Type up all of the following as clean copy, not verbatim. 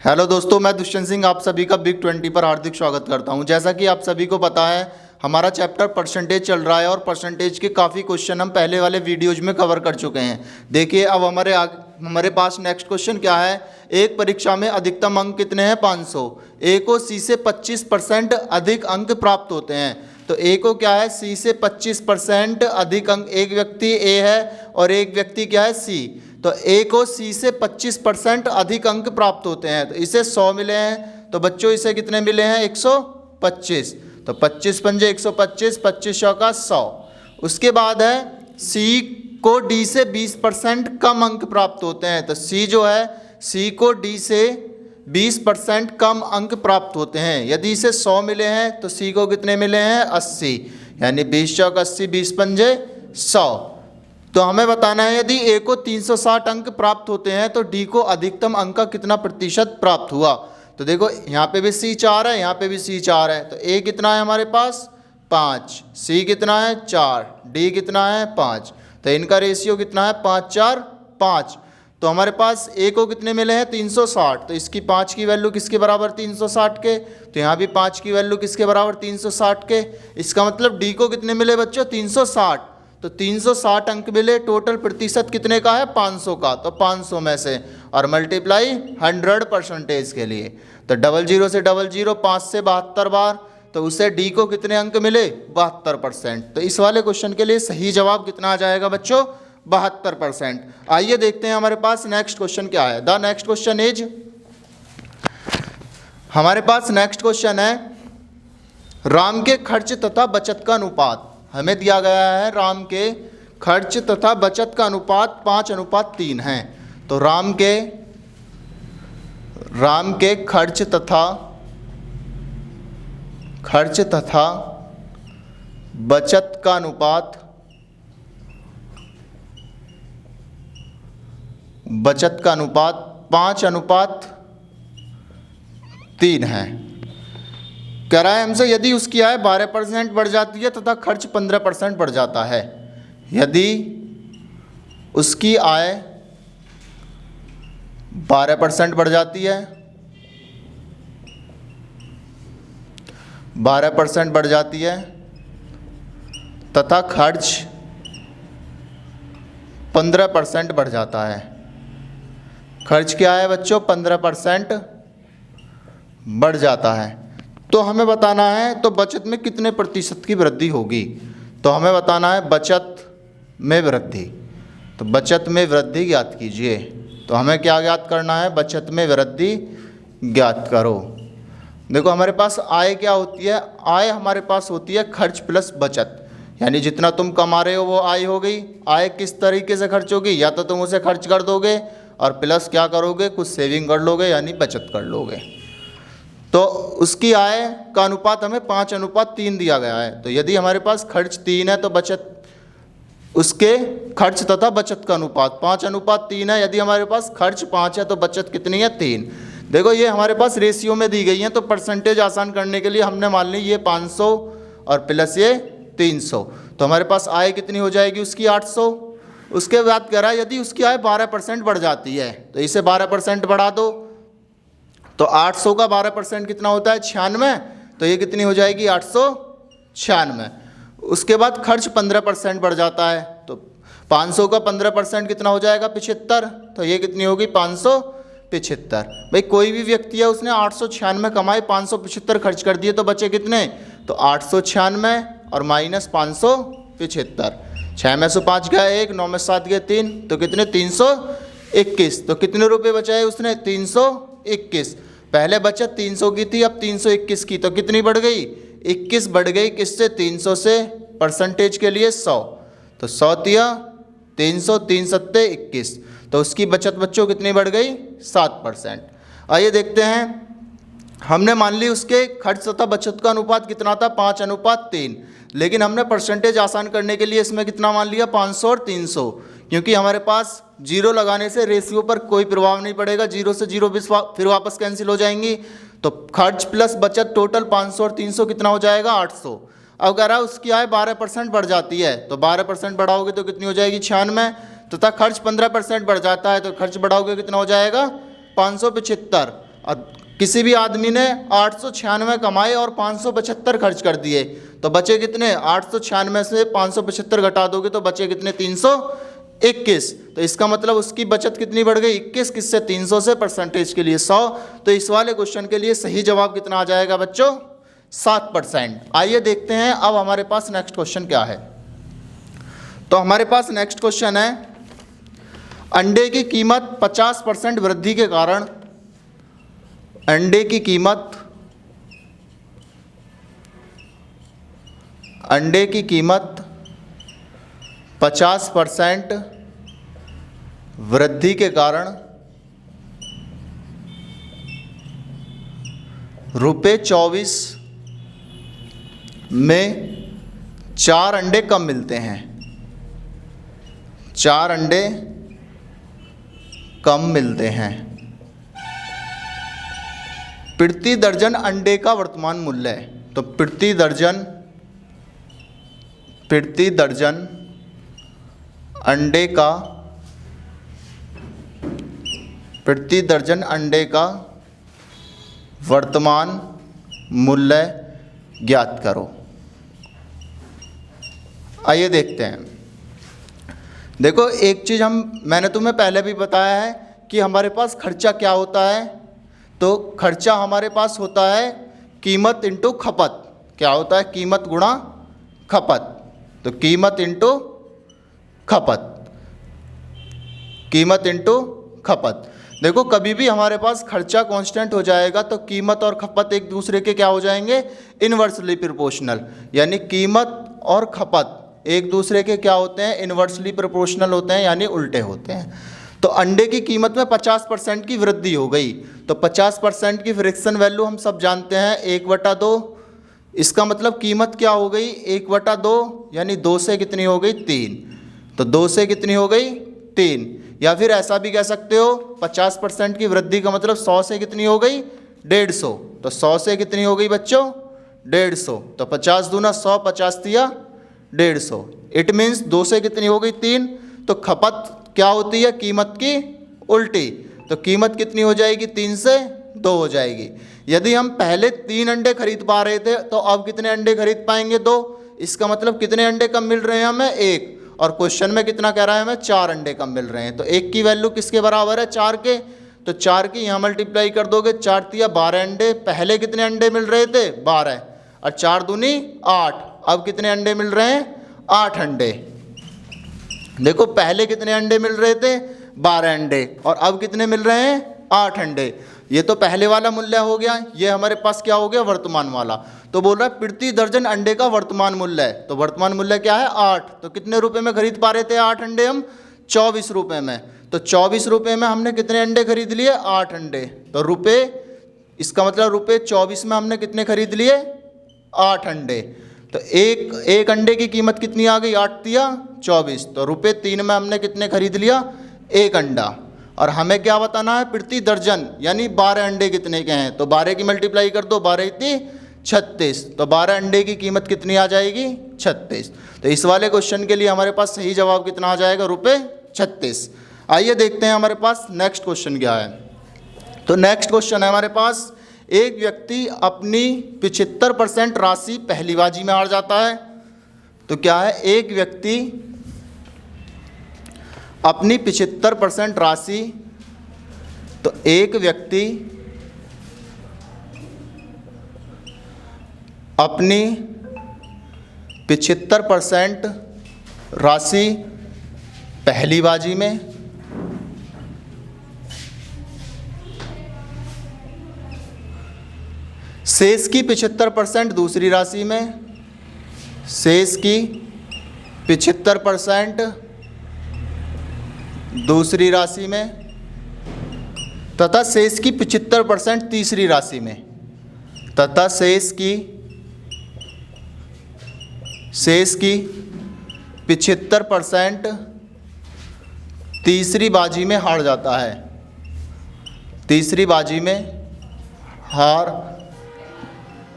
Hello दोस्तों, मैं दुष्यंत सिंह आप सभी का बिग 20 पर हार्दिक स्वागत करता हूं। जैसा कि आप सभी को पता है, हमारा चैप्टर परसेंटेज चल रहा है और परसेंटेज के काफ़ी क्वेश्चन हम पहले वाले वीडियोज में कवर कर चुके हैं। देखिए अब हमारे पास नेक्स्ट क्वेश्चन क्या है। एक परीक्षा में अधिकतम अंक कितने हैं? 500। ए को सी से 25% अधिक अंक प्राप्त होते हैं। तो ए को क्या है? सी से 25% अधिक अंक। एक व्यक्ति ए है और एक व्यक्ति क्या है? सी। तो ए को सी से 25% अधिक अंक प्राप्त होते हैं। तो इसे 100 मिले हैं। तो बच्चों इसे कितने मिले हैं? 125। तो 25 पंजे 125, 25 चौका 100। उसके बाद है सी को डी से 20% कम अंक प्राप्त होते हैं। तो सी जो है, सी को डी से 20% कम अंक प्राप्त होते हैं। यदि इसे 100 मिले हैं तो सी को कितने मिले हैं? 80। यानी 20 चौक 80, 20 पंजे 100। तो हमें बताना है यदि ए को 360 अंक प्राप्त होते हैं तो डी को अधिकतम अंक का कितना प्रतिशत प्राप्त हुआ। तो देखो यहाँ पे भी सी 4 है, यहाँ पे भी सी 4 है। तो ए कितना है हमारे पास? 5। सी कितना है? 4। डी कितना है? 5। तो इनका रेशियो कितना है? 5 4 5। तो हमारे पास ए को कितने मिले हैं? 360। तो इसकी 5 की वैल्यू किसके बराबर? 360 के। तो यहाँ भी 5 की वैल्यू किसके बराबर? 360 के। इसका मतलब डी को कितने मिले बच्चों? 360। तो 360 अंक मिले। टोटल प्रतिशत कितने का है? 500 का। तो 500 में से और मल्टीप्लाई 100% के लिए। तो 00 से 00, 5 से 72 बार। तो उसे डी को कितने अंक मिले? 72%। तो इस वाले क्वेश्चन के लिए सही जवाब कितना आ जाएगा बच्चों? 72%। आइए देखते हैं हमारे पास नेक्स्ट क्वेश्चन क्या है। द नेक्स्ट क्वेश्चन इज, हमारे पास नेक्स्ट क्वेश्चन है राम के खर्च तथा बचत का अनुपात। हमें दिया गया है राम के खर्च तथा बचत का अनुपात 5:3 है। तो राम के खर्च तथा बचत का अनुपात 5:3 है। कह रहा है हमसे यदि उसकी आय 12% बढ़ जाती है तथा खर्च 15% बढ़ जाता है। यदि उसकी आय 12% बढ़ जाती है, 12% बढ़ जाती है तथा खर्च 15% बढ़ जाता है। खर्च क्या है बच्चों? 15% बढ़ जाता है। तो हमें बताना है तो बचत में कितने प्रतिशत की वृद्धि होगी। तो हमें बताना है बचत में वृद्धि। तो बचत में वृद्धि ज्ञात कीजिए। तो हमें क्या ज्ञात करना है? बचत में वृद्धि ज्ञात करो। देखो हमारे पास आय क्या होती है? आय हमारे पास होती है खर्च प्लस बचत। यानी जितना तुम कमा रहे हो वो आय हो गई। आय किस तरीके से खर्च होगी? या तो तुम उसे खर्च कर दोगे और प्लस क्या करोगे? कुछ सेविंग कर लोगे, यानी बचत कर लोगे। तो उसकी आय का अनुपात हमें 5:3 दिया गया है। तो यदि हमारे पास खर्च 3 है तो बचत, उसके खर्च तथा बचत का अनुपात 5:3 है। यदि हमारे पास खर्च 5 है तो बचत कितनी है? 3। देखो ये हमारे पास रेशियो में दी गई है। तो परसेंटेज आसान करने के लिए हमने मान ली ये 500 और प्लस ये 300। तो हमारे पास आय कितनी हो जाएगी उसकी? 800। उसके बाद कह रहा है यदि उसकी आय 12% बढ़ जाती है तो इसे 12% बढ़ा दो। तो 800 का 12% कितना होता है? 96। तो ये कितनी हो जाएगी? 896। उसके बाद खर्च 15% बढ़ जाता है। तो 500 का 15% कितना हो जाएगा? 75। तो ये कितनी होगी? 575। भाई कोई भी व्यक्ति है उसने 896 कमाए, 575 खर्च कर दिए, तो बचे कितने? तो 896 और माइनस 575। 6 में से 5 गया 1, 9 में 7 गए 3, तो कितने? 321। तो कितने रुपए बचाए उसने? 321। पहले बचत 300 की थी, अब 321 की। तो कितनी बढ़ गई? 21 बढ़ गई। किससे? 300 से। परसेंटेज के लिए 100। तो 100 तिया 300, 3 सत्ते 21। तो उसकी बचत बच्चों कितनी बढ़ गई? 7%। आइए देखते हैं। हमने मान ली उसके खर्च तथा बचत का अनुपात कितना था? 5:3। लेकिन हमने परसेंटेज आसान करने के लिए इसमें कितना मान लिया? 500 और 300। क्योंकि हमारे पास जीरो लगाने से रेशियो पर कोई प्रभाव नहीं पड़ेगा। 0 से 0 भी फिर वापस कैंसिल हो जाएंगी। तो खर्च प्लस बचत टोटल 500 और 300 कितना हो जाएगा? 800। अब कह रहा है उसकी आय 12% बढ़ जाती है, तो 12% बढ़ाओगे तो कितनी हो जाएगी? 96। तथा खर्च 15% बढ़ जाता है, तो खर्च बढ़ाओगे कितना हो जाएगा? 575। किसी भी आदमी ने 896 कमाए और 575 खर्च कर दिए, तो बचे कितने? 896 से 575 घटा दोगे तो बचे कितने? 321। तो इसका मतलब उसकी बचत कितनी बढ़ गई? 21। किससे? 300 से। परसेंटेज के लिए 100। तो इस वाले क्वेश्चन के लिए सही जवाब कितना आ जाएगा बच्चों? 7%। आइए देखते हैं अब हमारे पास नेक्स्ट क्वेश्चन क्या है। तो हमारे पास नेक्स्ट क्वेश्चन है, अंडे की कीमत 50% वृद्धि के कारण, अंडे की कीमत 50% वृद्धि के कारण ₹24 में 4 अंडे कम मिलते हैं। 4 अंडे कम मिलते हैं। प्रति दर्जन अंडे का वर्तमान मूल्य है। तो प्रति दर्जन अंडे का वर्तमान मूल्य ज्ञात करो। आइए देखते हैं। देखो, एक चीज़ मैंने तुम्हें पहले भी बताया है कि हमारे पास खर्चा क्या होता है। तो खर्चा हमारे पास होता है कीमत इंटू खपत। क्या होता है? कीमत गुणा खपत। तो कीमत इंटू खपत। देखो, कभी भी हमारे पास खर्चा कांस्टेंट हो जाएगा तो कीमत और खपत एक दूसरे के क्या हो जाएंगे? Inversely proportional. यानी कीमत और खपत एक दूसरे के क्या होते हैं? इन्वर्सली प्रोपोर्शनल होते हैं, यानी उल्टे होते हैं। तो अंडे की कीमत में 50% की वृद्धि हो गई। तो 50% की फ्रिक्शन वैल्यू हम सब जानते हैं 1/2। इसका मतलब कीमत क्या हो गई? 1/2, यानी 2 से कितनी हो गई? 3। तो 2 से कितनी हो गई? 3। या फिर ऐसा भी कह सकते हो 50% की वृद्धि का मतलब 100 से कितनी हो गई? 150। तो 100 से कितनी हो गई बच्चों? 150। तो 50 दूना 100, 50 दिया 150। इट मीन्स 2 से कितनी हो गई? 3। तो खपत क्या होती है? कीमत की उल्टी। तो कीमत कितनी हो जाएगी? 3 से 2 हो जाएगी। यदि हम पहले 3 अंडे खरीद पा रहे थे तो अब कितने अंडे खरीद पाएंगे? 2। इसका मतलब कितने अंडे कम मिल रहे हैं हमें? 1। और क्वेश्चन में कितना कह रहा है हमें? 4 अंडे कम मिल रहे हैं। तो 1 की वैल्यू किसके बराबर है? 4 के। तो 4 की यहाँ मल्टीप्लाई कर दोगे, 4 तिया 12 अंडे। पहले कितने अंडे मिल रहे थे? 12। और 4 दूनी 8। अब कितने अंडे मिल रहे हैं? 8 अंडे। देखो, पहले कितने अंडे मिल रहे थे? 12 अंडे। और अब कितने मिल रहे हैं? 8 अंडे। ये तो पहले वाला मूल्य हो गया। ये हमारे पास क्या हो गया? वर्तमान वाला। तो बोल रहा है प्रति दर्जन अंडे का वर्तमान मूल्य है। तो वर्तमान मूल्य क्या है? 8। तो कितने रुपए में खरीद पा रहे थे 8 अंडे हम? 24 रुपये में। तो 24 रुपये में हमने कितने अंडे खरीद लिए? 8 अंडे। तो रुपये, इसका मतलब रुपये 24 में हमने कितने खरीद लिए? 8 अंडे। तो एक अंडे की कीमत कितनी आ गई? 8 तिया 24। तो रुपये 3 में हमने कितने खरीद लिया? 1 अंडा। और हमें क्या बताना है? प्रति दर्जन, यानी 12 अंडे कितने के हैं। तो 12 की मल्टीप्लाई कर दो, 12 इतनी 36। तो 12 अंडे की कीमत कितनी आ जाएगी? 36। तो इस वाले क्वेश्चन के लिए हमारे पास सही जवाब कितना आ जाएगा? ₹36। आइए देखते हैं हमारे पास नेक्स्ट क्वेश्चन क्या है। तो नेक्स्ट क्वेश्चन है हमारे पास, एक व्यक्ति अपनी 75% राशि पहली बाजी में हार जाता है। तो क्या है? एक व्यक्ति अपनी 75% राशि, तो एक व्यक्ति अपनी 75% राशि पहली बाजी में शेष की 75% दूसरी राशि में, शेष की 75% दूसरी राशि में, तथा शेष की 75% तीसरी राशि में, तथा शेष की 75% तीसरी बाजी में हार जाता है। तीसरी बाजी में हार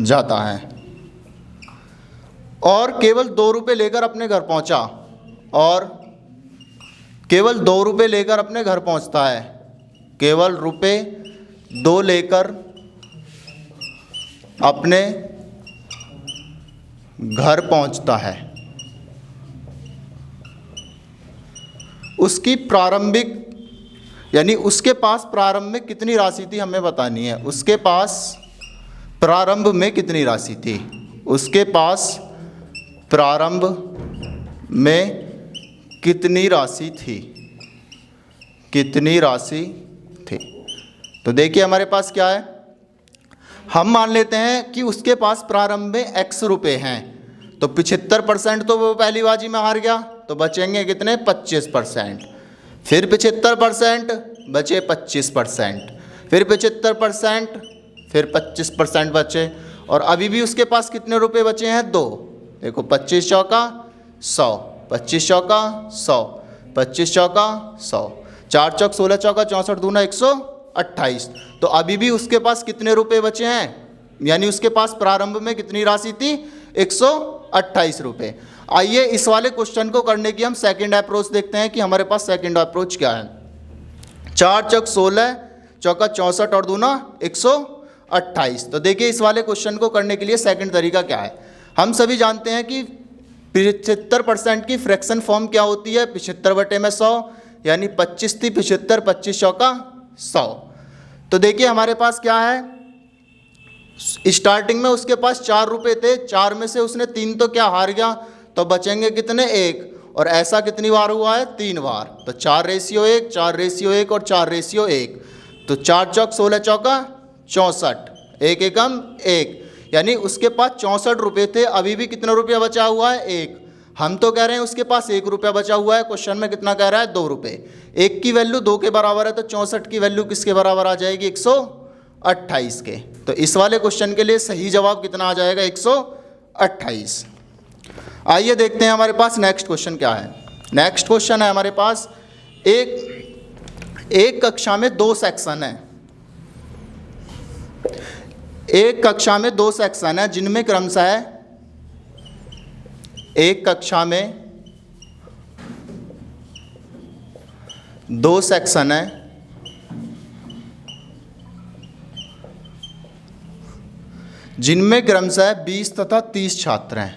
जाता है और केवल 2 रुपये लेकर अपने घर पहुंचा, और केवल 2 रुपये लेकर अपने घर पहुंचता है। केवल 2 लेकर अपने घर पहुंचता है, उसकी प्रारंभिक यानी उसके पास प्रारंभ में कितनी राशि थी हमें बतानी है। उसके पास प्रारंभ में कितनी राशि थी, उसके पास प्रारंभ में कितनी राशि थी, कितनी राशि थी। तो देखिए हमारे पास क्या है, हम मान लेते हैं कि उसके पास प्रारंभ में x रुपए हैं, तो 75% तो वो पहली बाजी में हार गया, तो बचेंगे कितने 25%, फिर 75% बचे 25%, फिर 75%, फिर 25% बचे, और अभी भी उसके पास कितने रुपए बचे हैं 2। देखो 25 चौका 100, 25 चौका 100, 25 चौका 100, 4 चौक 16 चौका 64 दूना 128। तो अभी भी उसके पास कितने रुपए बचे हैं, यानी उसके पास प्रारंभ में कितनी राशि थी 128 रुपये। आइए इस वाले क्वेश्चन को करने की हम सेकंड अप्रोच देखते हैं कि हमारे पास सेकंड अप्रोच क्या है। 4 चौक 16 चौका 64 और दूना 128। तो देखिए इस वाले क्वेश्चन को करने के लिए सेकंड तरीका क्या है। हम सभी जानते हैं कि 75% की फ्रैक्शन फॉर्म क्या होती है, 75/100 यानी 25 थी 75, 25 चौका 100। तो देखिए हमारे पास क्या है, स्टार्टिंग में उसके पास 4 रुपए थे, 4 में से उसने 3 तो क्या हार गया, तो बचेंगे कितने 1, और ऐसा कितनी बार हुआ है 3 बार, तो 4:1, 4:1 और 4:1। तो 4 चौक 16 चौका 64, 1 एकम 1, यानी उसके पास 64 रुपये थे, अभी भी कितना रुपया बचा हुआ है 1। हम तो कह रहे हैं उसके पास 1 रुपया बचा हुआ है, क्वेश्चन में कितना कह रहा है 2 रुपये। 1 की वैल्यू 2 के बराबर है, तो 64 की वैल्यू किसके बराबर आ जाएगी 128 के। तो इस वाले क्वेश्चन के लिए सही जवाब कितना आ जाएगा 128। आइए देखते हैं हमारे पास नेक्स्ट क्वेश्चन क्या है। नेक्स्ट क्वेश्चन है हमारे पास, एक कक्षा में 2 सेक्शन है, एक कक्षा में 2 सेक्शन है जिनमें क्रमशः एक कक्षा में 2 सेक्शन है जिनमें क्रमशः 20 तथा 30 छात्र हैं,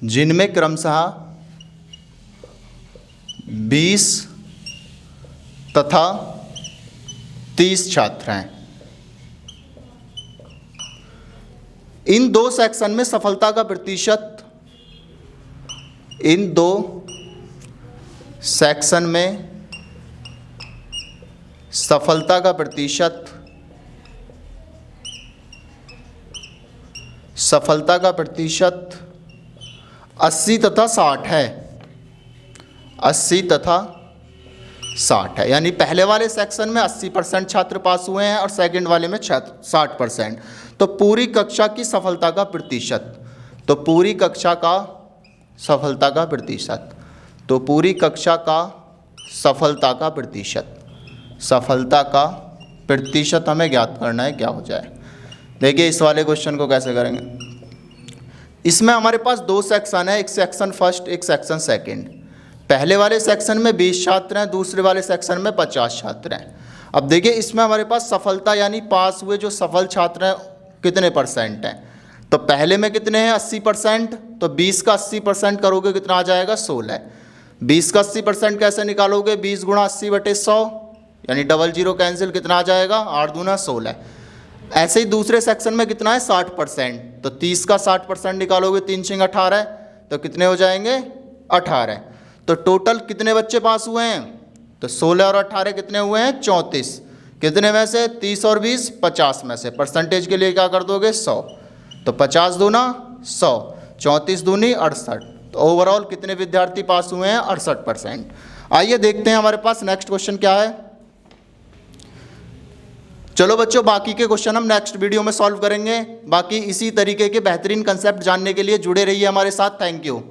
जिनमें क्रमशः 20 तथा 30 छात्र हैं। इन 2 सेक्शन में सफलता का प्रतिशत, इन 2 सेक्शन में सफलता का प्रतिशत, सफलता का प्रतिशत 80 तथा 60 है, 80 तथा 60 है। यानी पहले वाले सेक्शन में 80% छात्र पास हुए हैं और सेकंड वाले में 60%। तो पूरी कक्षा की सफलता का प्रतिशत, तो पूरी कक्षा का सफलता का प्रतिशत, तो पूरी कक्षा का सफलता का प्रतिशत, सफलता का प्रतिशत हमें ज्ञात करना है, क्या हो जाए। देखिए इस वाले क्वेश्चन को कैसे करेंगे। इसमें हमारे पास 2 सेक्शन है, एक सेक्शन फर्स्ट, एक सेक्शन सेकंड। पहले वाले सेक्शन में 20 छात्र हैं, दूसरे वाले सेक्शन में 50 छात्र हैं। अब देखिए इसमें हमारे पास सफलता यानी पास हुए जो सफल छात्र हैं कितने परसेंट हैं, तो पहले में कितने हैं 80%, तो 20 का 80% करोगे कितना आ जाएगा 16। 20 का 80% कैसे निकालोगे, 20 गुणा 80/100 यानी 00 कैंसिल, कितना आ जाएगा 8 दूना 16। ऐसे ही दूसरे सेक्शन में कितना है 60%, तो 30 का 60% निकालोगे 3 × 18, तो कितने हो जाएंगे 18। तो टोटल कितने बच्चे पास हुए हैं, तो 16 और 18 कितने हुए हैं 34। कितने में से 30 और 20 50 में से, परसेंटेज के लिए क्या कर दोगे 100, तो 50 दूना 100, 34 दूनी 68। तो ओवरऑल कितने विद्यार्थी पास हुए हैं 68%। आइए देखते हैं हमारे पास नेक्स्ट क्वेश्चन क्या है। चलो बच्चों बाकी के क्वेश्चन हम नेक्स्ट वीडियो में सॉल्व करेंगे। बाकी इसी तरीके के बेहतरीन कंसेप्ट जानने के लिए जुड़े रहिए हमारे साथ। Thank you.